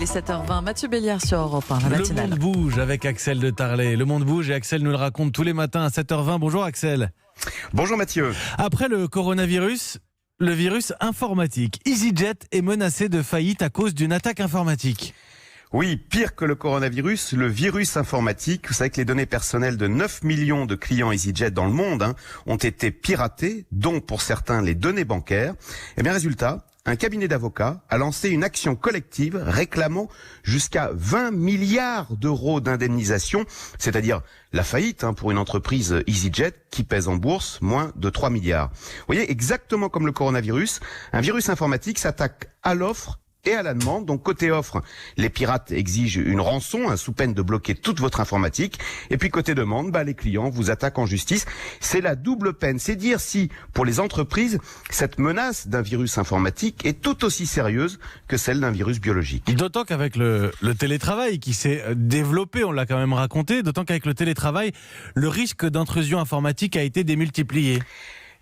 Il est 7h20, Mathieu Béliard sur Europe 1, la Le matinale. monde bouge avec Axel de Tarlet. Le monde bouge et Axel nous le raconte tous les matins à 7h20. Bonjour Axel. Bonjour Mathieu. Après le coronavirus, le virus informatique. EasyJet est menacé de faillite à cause d'une attaque informatique. Oui, pire que le coronavirus, le virus informatique. Vous savez que les données personnelles de 9 millions de clients EasyJet dans le monde ont été piratées, dont pour certains les données bancaires. Et bien résultat, un cabinet d'avocats a lancé une action collective réclamant jusqu'à 20 milliards d'euros d'indemnisation, c'est-à-dire la faillite pour une entreprise EasyJet qui pèse en bourse moins de 3 milliards. Vous voyez, exactement comme le coronavirus, un virus informatique s'attaque à l'offre et à la demande. Donc côté offre, les pirates exigent une rançon sous peine de bloquer toute votre informatique. Et puis côté demande, les clients vous attaquent en justice. C'est la double peine. C'est dire si, pour les entreprises, cette menace d'un virus informatique est tout aussi sérieuse que celle d'un virus biologique. D'autant qu'avec le télétravail qui s'est développé, on l'a quand même raconté, d'autant qu'avec le télétravail, le risque d'intrusion informatique a été démultiplié.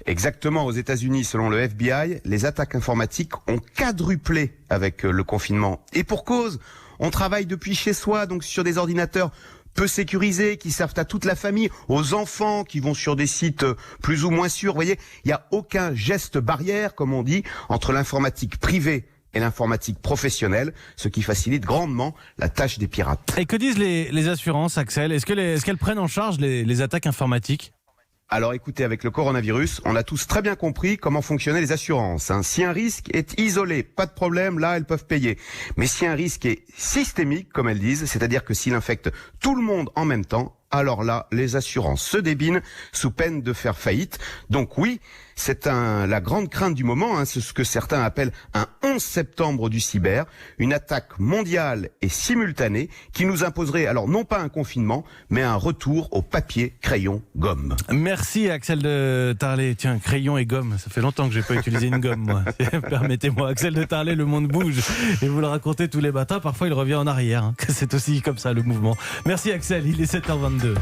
Exactement, aux États-Unis, selon le FBI, les attaques informatiques ont quadruplé avec le confinement. Et pour cause, on travaille depuis chez soi, donc sur des ordinateurs peu sécurisés, qui servent à toute la famille, aux enfants qui vont sur des sites plus ou moins sûrs. Vous voyez, il n'y a aucun geste barrière, comme on dit, entre l'informatique privée et l'informatique professionnelle, ce qui facilite grandement la tâche des pirates. Et que disent les assurances, Axel ? Est-ce qu'elles prennent en charge les attaques informatiques ? Alors écoutez, avec le coronavirus, on a tous très bien compris comment fonctionnaient les assurances. Si un risque est isolé, pas de problème, là elles peuvent payer. Mais si un risque est systémique, comme elles disent, c'est-à-dire que s'il infecte tout le monde en même temps, alors là, les assurances se débinent sous peine de faire faillite. Donc oui, c'est la grande crainte du moment, c'est ce que certains appellent un 11 septembre du cyber, une attaque mondiale et simultanée qui nous imposerait alors non pas un confinement, mais un retour au papier, crayon, gomme. Merci Axel de Tarlet. Tiens, crayon et gomme, ça fait longtemps que j'ai pas utilisé une gomme, moi. Permettez-moi, Axel de Tarlet, le monde bouge. Et vous le racontez tous les matins, parfois il revient en arrière. C'est aussi comme ça le mouvement. Merci Axel, il est 7h22.